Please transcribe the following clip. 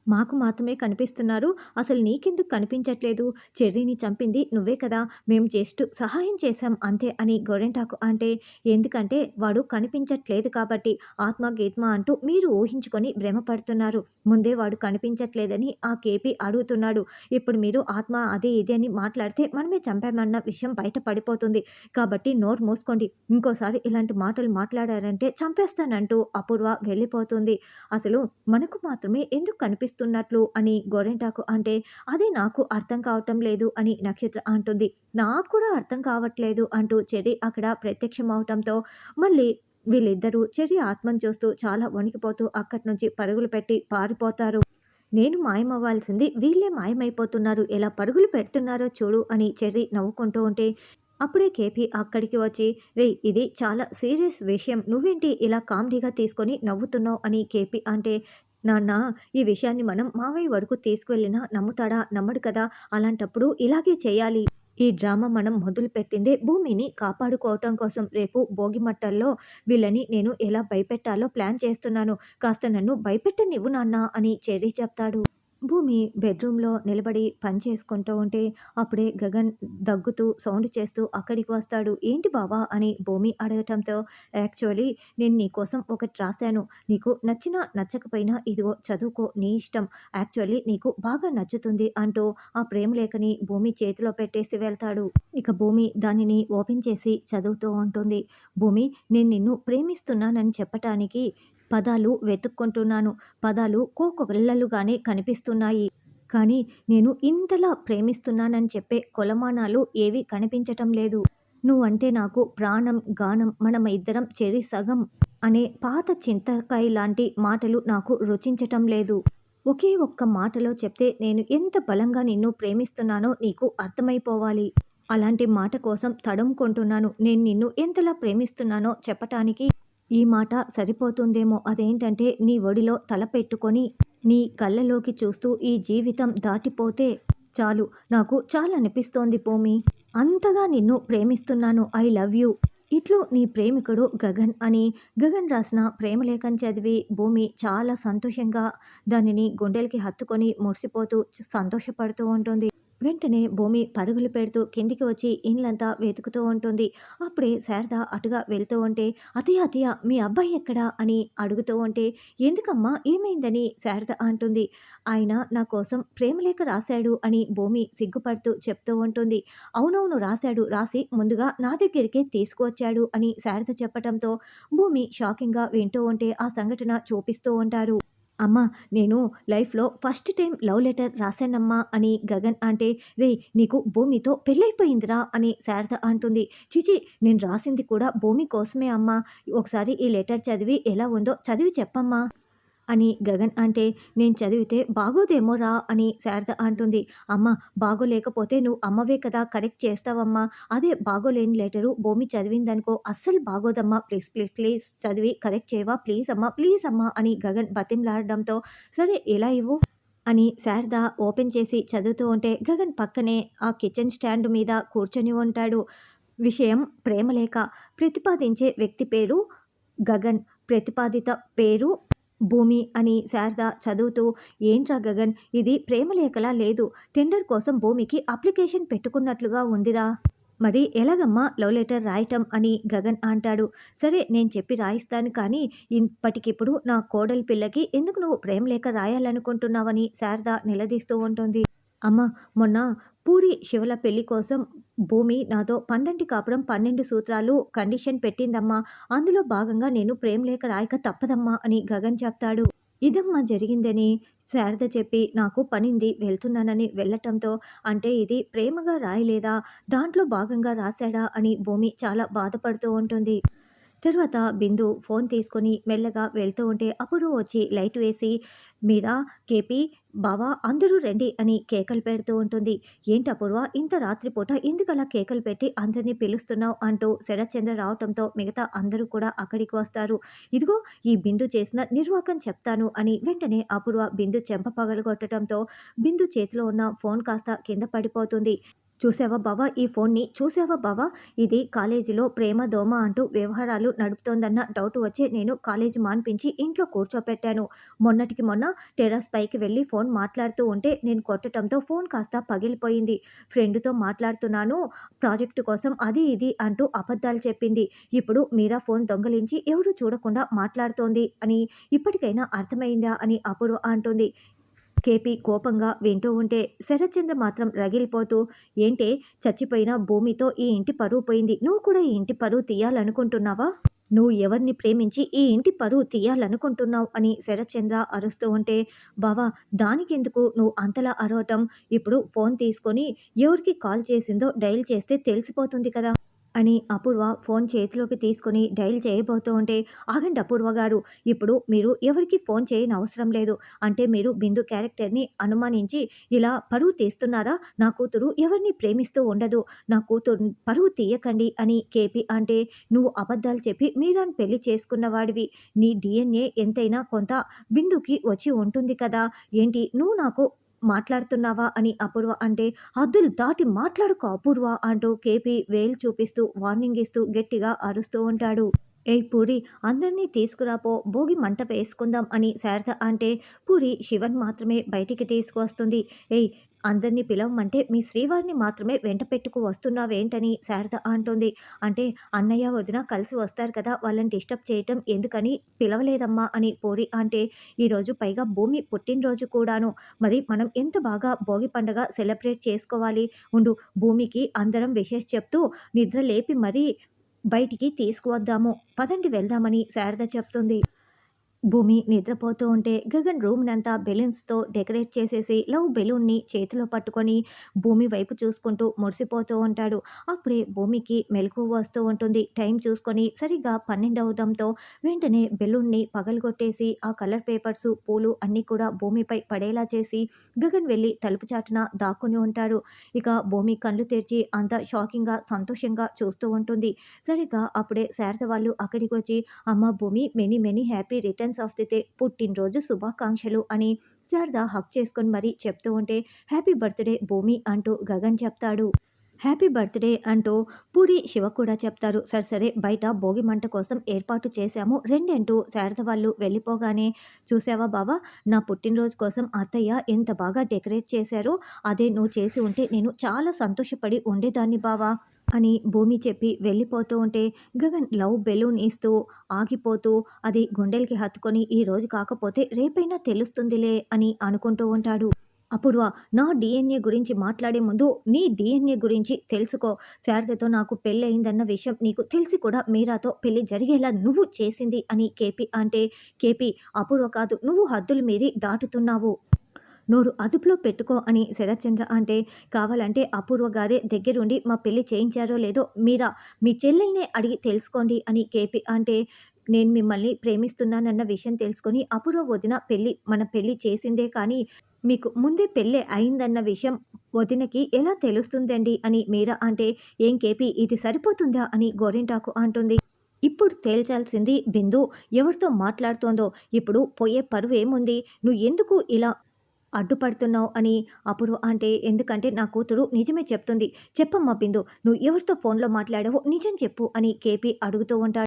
మాకు మాత్రమే కనిపిస్తున్నారు. అసలు నీకెందుకు కనిపించట్లేదు? చెర్రీని చంపింది నువ్వే కదా! మేము జస్ట్ సహాయం చేశాం అంతే అని గోరింటాకు అంటే, ఎందుకంటే వాడు కనిపించట్లేదు కాబట్టి ఆత్మ, గీత్మ అంటూ మీరు ఊహించుకొని భ్రమపడుతున్నారు. ముందే వాడు కనిపించట్లేదని ఆ కేపీ అడుగుతున్నాడు. ఇప్పుడు మీరు ఆత్మ అది ఇది అని మాట్లాడితే మనమే చంపామన్న విషయం బయట పడిపోతుంది. కాబట్టి నోరు మూసుకోండి. ఇంకోసారి ఇలాంటి మాటలు మాట్లాడారంటే చంపేస్తానంటూ అపూర్వ వెళ్ళిపోతుంది. అసలు మనకు మాత్రమే ఎందుకు కనిపిస్తున్నట్లు అని గోరింటాకు అంటే, అదే నాకు అర్థం కావటం లేదు అని నక్షత్ర అంటుంది. నాకు కూడా అర్థం కావట్లేదు అంటూ చెర్రీ అక్కడ ప్రత్యక్షమవటంతో మళ్ళీ వీళ్ళిద్దరూ చెర్రీ ఆత్మను చూస్తూ చాలా వణికిపోతూ అక్కడి నుంచి పరుగులు పెట్టి పారిపోతారు. నేను మాయమవ్వాల్సింది వీళ్ళే మాయమైపోతున్నారు. ఎలా పరుగులు పెడుతున్నారో చూడు అని చెర్రీ నవ్వుకుంటూ ఉంటే, అప్పుడే కేపీ అక్కడికి వచ్చి, రేయ్ ఇది చాలా సీరియస్ విషయం. నువ్వేంటి ఇలా కామెడీగా తీసుకొని నవ్వుతున్నావు అని కేపీ అంటే, నాన్న ఈ విషయాన్ని మనం మావయ్య వరకు తీసుకువెళ్ళినా నమ్ముతాడా? నమ్మడు కదా! అలాంటప్పుడు ఇలాగే చేయాలి. ఈ డ్రామా మనం మొదలుపెట్టిందే భూమిని కాపాడుకోవటం కోసం. రేపు భోగిమంటల్లో వీళ్ళని నేను ఎలా భయపెట్టాలో ప్లాన్ చేస్తున్నాను. కాస్త నన్ను భయపెట్టనివ్వు నాన్నా అని చెర్రీ చెప్తాడు. భూమి బెడ్రూమ్‌లో నిలబడి పని చేసుకుంటూ ఉంటే, అప్పుడే గగన్ దగ్గుతూ సౌండ్ చేస్తూ అక్కడికి వస్తాడు. "ఏంటి బావా?" అని భూమి అడగటంతో, "యాక్చువల్లీ నేను నీకోసం ఒకటి రాశాను. నీకు నచ్చినా నచ్చకపోయినా ఇదిగో చదువుకో నీ ఇష్టం. యాక్చువల్లీ నీకు బాగా నచ్చుతుంది" అంటూ ఆ ప్రేమలేఖని భూమి చేతిలో పెట్టేసి వెళ్తాడు. ఇక భూమి దానిని ఓపెన్ చేసి చదువుతూ ఉంటుంది. "భూమి, నేను నిన్ను ప్రేమిస్తున్నానని చెప్పటానికి పదాలు వెతుక్కుంటున్నాను. పదాలు కోకొల్లలుగానే కనిపిస్తున్నాయి. కానీ నేను ఇంతలా ప్రేమిస్తున్నానని చెప్పే కొలమానాలు ఏవీ కనిపించటం లేదు. నువ్వంటే నాకు ప్రాణం, గానం, మనం ఇద్దరం చెరి సగం అనే పాత చింతకాయ లాంటి మాటలు నాకు రుచించటం లేదు. ఒకే ఒక్క మాటలో చెప్తే నేను ఎంత బలంగా నిన్ను ప్రేమిస్తున్నానో నీకు అర్థమైపోవాలి. అలాంటి మాట కోసం తడుముకుంటున్నాను. నేను నిన్ను ఎంతలా ప్రేమిస్తున్నానో చెప్పటానికి ఈ మాట సరిపోతుందేమో. అదేంటంటే నీ ఒడిలో తల పెట్టుకొని నీ కళ్ళలోకి చూస్తూ ఈ జీవితం దాటిపోతే చాలు. నాకు చాలనిపిస్తోంది భూమి. అంతగా నిన్ను ప్రేమిస్తున్నాను. I love you. ఇట్లు నీ ప్రేమికుడు గగన్ అని గగన్ రాసిన ప్రేమలేఖను చదివి భూమి చాలా సంతోషంగా దానిని గుండెలకి హత్తుకొని మురిసిపోతూ సంతోషపడుతూ ఉంటుంది. వెంటనే భూమి పరుగులు పెడుతూ కిందికి వచ్చి ఇల్లంతా వెతుకుతూ ఉంటుంది. అప్పుడే శారద అటుగా వెళ్తూ ఉంటే, "అత్తయ్య అత్తయ్య మీ అబ్బాయి ఎక్కడా?" అని అడుగుతూ ఉంటే, "ఎందుకమ్మా ఏమైందని?" శారద అంటుంది. "ఆయన నా కోసం ప్రేమలేఖ రాశాడు" అని భూమి సిగ్గుపడుతూ చెప్తూ ఉంటుంది. "అవునవును రాశాడు. రాసి ముందుగా నా దగ్గరికే తీసుకువచ్చాడు" అని శారద చెప్పటంతో భూమి షాకింగ్గా వింటూ ఉంటే ఆ సంఘటన చూపిస్తూ ఉంటారు. "అమ్మా, నేను లైఫ్‌లో ఫస్ట్ టైమ్ లవ్ లెటర్ రాశానమ్మా" అని గగన్ అంటే, "రేయ్ నీకు భూమితో పెళ్లయిపోయిందిరా" అని శారద అంటుంది. "ఛీ! నేను రాసింది కూడా భూమి కోసమే అమ్మా. ఒకసారి ఈ లెటర్ చదివి ఎలా ఉందో చదివి చెప్పమ్మా" అని గగన్ అంటే, "నేను చదివితే బాగోదేమోరా" అని శారద అంటుంది. "అమ్మ, బాగోలేకపోతే నువ్వు అమ్మవే కదా, కరెక్ట్ చేస్తావమ్మా. అదే బాగోలేని లెటరు భూమి చదివిందనుకో అస్సలు బాగోదమ్మా. ప్లీజ్ ప్లీజ్ ప్లీజ్ చదివి కరెక్ట్ చేయవా ప్లీజ్ అమ్మా అని గగన్ బతిమలాడడంతో, "సరే ఇలా ఇవ్వు" అని శారద ఓపెన్ చేసి చదువుతూ ఉంటే గగన్ పక్కనే ఆ కిచెన్ స్టాండ్ మీద కూర్చొని ఉంటాడు. విషయం ప్రేమలేఖ. ప్రతిపాదించే వ్యక్తి పేరు గగన్. ప్రతిపాదిత పేరు భూమి అని శారద చదువుతూ, "ఏంట్రా గగన్, ఇది ప్రేమలేఖలా లేదు. టెండర్ కోసం భూమికి అప్లికేషన్ పెట్టుకున్నట్లుగా ఉందిరా. మరి ఎలాగమ్మా లవ్ లెటర్ రాయటం" అని గగన్ అంటాడు. "సరే నేను చెప్పి రాయిస్తాను కానీ ఇప్పటికిప్పుడు నా కోడలి పిల్లకి ఎందుకు నువ్వు ప్రేమలేఖ రాయాలనుకుంటున్నావని" శారద నిలదీస్తూ ఉంటుంది. "అమ్మ, మొన్న పూరి శివల పెళ్లి కోసం భూమి నాతో పండంటి కాపురం 12 సూత్రాలు కండిషన్ పెట్టిందమ్మా. అందులో భాగంగా నేను ప్రేమలేఖ రాయక తప్పదమ్మా" అని గగన్ చెప్తాడు. "ఇదమ్మా జరిగిందని" శారద చెప్పి, "నాకు పనింది వెళ్తున్నానని" వెళ్ళటంతో, "అంటే ఇది ప్రేమగా రాయలేదా? దాంట్లో భాగంగా రాశాడా" అని భూమి చాలా బాధపడుతూ ఉంటుంది. తర్వాత బిందు ఫోన్ తీసుకొని మెల్లగా వెళ్తూ ఉంటే అప్పుడు వచ్చి లైట్ వేసి, "మీరా, కేపీ, బావ అందరూ రండి" అని కేకలు పెడుతూ ఉంటుంది. "ఏంటి అపూర్వ, ఇంత రాత్రిపూట ఎందుకలా కేకలు పెట్టి అందరినీ పిలుస్తున్నావు" అంటూ శరత్చంద్ర రావటంతో మిగతా అందరూ కూడా అక్కడికి వస్తారు. "ఇదిగో ఈ బిందు చేసిన నిర్వాకం చెప్తాను" అని వెంటనే అపూర్వ బిందు చెంప పగలగొట్టడంతో బిందు చేతిలో ఉన్న ఫోన్ కాస్త కింద పడిపోతుంది. చూసావా బావా ఈ ఫోన్ని చూసావా బావా ఇది కాలేజీలో ప్రేమ దోమ అంటూ వ్యవహారాలు నడుపుతోందన్న డౌట్ వచ్చి నేను కాలేజీ మాన్పించి ఇంట్లో కూర్చోపెట్టాను. మొన్నటికి మొన్న టెర్రస్ పైకి వెళ్ళి ఫోన్ మాట్లాడుతూ ఉంటే నేను కొట్టడంతో ఫోన్ కాస్త పగిలిపోయింది. ఫ్రెండ్తో మాట్లాడుతున్నాను ప్రాజెక్టు కోసం అది ఇది అంటూ అబద్ధాలు చెప్పింది. ఇప్పుడు మీరా ఫోన్ దొంగలించి ఎవరు చూడకుండా మాట్లాడుతోంది అని ఇప్పటికైనా అర్థమైందా అని అపూర్వ అంటుంది. కేపీ కోపంగా వింటూ ఉంటే శరత్చంద్ర మాత్రం రగిలిపోతూ, ఏంటే చచ్చిపోయిన భూమితో ఈ ఇంటి పరువు పోయింది, నువ్వు కూడా ఈ ఇంటి పరువు తీయాలనుకుంటున్నావా? నువ్వు ఎవరిని ప్రేమించి ఈ ఇంటి పరువు తీయాలనుకుంటున్నావు అని శరత్చంద్ర అరుస్తూ ఉంటే, బావా దానికెందుకు నువ్వు అంతలా అరవటం, ఇప్పుడు ఫోన్ తీసుకొని ఎవరికి కాల్ చేసిందో డయల్ చేస్తే తెలిసిపోతుంది కదా అని అపూర్వ ఫోన్ చేతిలోకి తీసుకొని డయల్ చేయబోతూ ఉంటే, ఆగండి అపూర్వ గారు, ఇప్పుడు మీరు ఎవరికి ఫోన్ చేయని అవసరం లేదు. అంటే మీరు బిందు క్యారెక్టర్ని అనుమానించి ఇలా పరువు తీస్తున్నారా? నా కూతురు ఎవరిని ప్రేమిస్తూ ఉండదు, నా కూతురు పరువు తీయకండి అని కేపీ అంటే, నువ్వు అబద్ధాలు చెప్పి మీరాని పెళ్లి చేసుకున్నవాడివి, నీ డిఎన్ఏ ఎంతైనా కొంత బిందుకి వచ్చి ఉంటుంది కదా, ఏంటి నువ్వు నాకు మాట్లాడుతున్నావా అని అపూర్వ అంటే, హద్దులు దాటి మాట్లాడుకో అపూర్వ అంటూ కేపీ వేలు చూపిస్తూ వార్నింగ్ ఇస్తూ గట్టిగా అరుస్తూ ఉంటాడు. ఏయ్ పూరి, అందరినీ తీసుకురాపో, భోగి మంట వేసుకుందాం అని శారద అంటే, పూరి శివన్ మాత్రమే బయటికి తీసుకువస్తుంది. ఏయ్ అందరినీ పిలవమంటే మీ శ్రీవారిని మాత్రమే వెంట పెట్టుకు వస్తున్నావేంటని శారద అంటుంది. అంటే అన్నయ్య వదిన కలిసి వస్తారు కదా, వాళ్ళని డిస్టర్బ్ చేయటం ఎందుకని పిలవలేదమ్మా అని పూరి అంటే, ఈరోజు పైగా భూమి పుట్టినరోజు కూడాను, మరి మనం ఎంత బాగా భోగి పండుగ సెలబ్రేట్ చేసుకోవాలి, ఉండు భూమికి అందరం విషెస్ చెప్తూ నిద్ర లేపి మరీ బయటికి తీసుకువద్దాము, పదండి వెళ్దామని శారద చెప్తుంది. భూమి నిద్రపోతూ ఉంటే గగన్ రూమ్‌నంతా బెలూన్స్‌తో డెకరేట్ చేసేసి లవ్ బెలూన్‌ని చేతిలో పట్టుకొని భూమి వైపు చూసుకుంటూ మురిసిపోతూ ఉంటాడు. అప్పుడే భూమికి మెలకువ వస్తూ ఉంటుంది. టైం చూసుకొని సరిగ్గా 12 అవ్వడంతో వెంటనే బెలూన్‌ని పగలగొట్టేసి ఆ కలర్ పేపర్సు, పూలు అన్నీ కూడా భూమిపై పడేలా చేసి గగన్ వెళ్ళి తలుపు చాటున దాక్కుని ఉంటాడు. ఇక భూమి కళ్ళు తెరిచి అంతా షాకింగ్‌గా, సంతోషంగా చూస్తూ ఉంటుంది. సరిగ్గా అప్పుడే శారద వాళ్ళు అక్కడికి వచ్చి, అమ్మ భూమి many many happy returns of the day, పుట్టినరోజు శుభాకాంక్షలు అని శారద హగ్ చేసుకొని మరీ చెప్తూ ఉంటే, హ్యాపీ బర్త్డే భూమి అంటూ గగన్ చెప్తాడు. హ్యాపీ బర్త్డే అంటూ పూరి శివ కూడా చెప్తారు. సరే సరే బయట భోగి మంట కోసం ఏర్పాటు చేశాము రెండంటూ శారద వాళ్ళు వెళ్ళిపోగానే, చూసావా బావా నా పుట్టినరోజు కోసం అత్తయ్య ఎంత బాగా డెకరేట్ చేశారో, అదే నువ్వు చేసి ఉంటే నేను చాలా సంతోషపడి ఉండేదాన్ని బావా అని భూమి చెప్పి వెళ్ళిపోతూ ఉంటే గగన్ లవ్ బెలూన్ ఇస్తూ ఆగిపోతూ, అది గుండెలకి హత్తుకొని ఈ రోజు కాకపోతే రేపైనా తెలుస్తుందిలే అని అనుకుంటూ ఉంటాడు. అపూర్వ, నా డిఎన్ఏ గురించి మాట్లాడే ముందు నీ డిఎన్ఏ గురించి తెలుసుకో. శారదతో నాకు పెళ్ళి అయిందన్న విషయం నీకు తెలిసి కూడా మీరాతో పెళ్లి జరిగేలా నువ్వు చేసింది అని కేపీ అంటే, కేపీ అపూర్వ కాదు, నువ్వు హద్దులు మీరి దాటుతున్నావు, నోరు అదుపులో పెట్టుకో అని శరత్చంద్ర అంటే, కావాలంటే అపూర్వ గారే దగ్గరుండి మా పెళ్లి చేయించారో లేదో మీరా మీ చెల్లెల్నే అడిగి తెలుసుకోండి అని కేపీ అంటే, నేను మిమ్మల్ని ప్రేమిస్తున్నానన్న విషయం తెలుసుకొని అపూర్వ వదిన మన పెళ్లి చేసిందే కానీ మీకు ముందే పెళ్ళే అయిందన్న విషయం వదినకి ఎలా తెలుస్తుందండి అని మీరా అంటే, ఏం కేపీ ఇది సరిపోతుందా అని గోరింటాకు అంటుంది. ఇప్పుడు తేల్చాల్సింది బిందు ఎవరితో మాట్లాడుతోందో, ఇప్పుడు పోయే పరువేముంది, నువ్వు ఎందుకు ఇలా అడ్డుపడుతున్నావు అని అపూర్వ అంటే, ఎందుకంటే నా కూతురు నిజమే చెప్తుంది, చెప్పమ్మా బిందు నువ్వు ఎవరితో ఫోన్లో మాట్లాడావో నిజం చెప్పు అని కేపీ అడుగుతూ ఉంటాడు.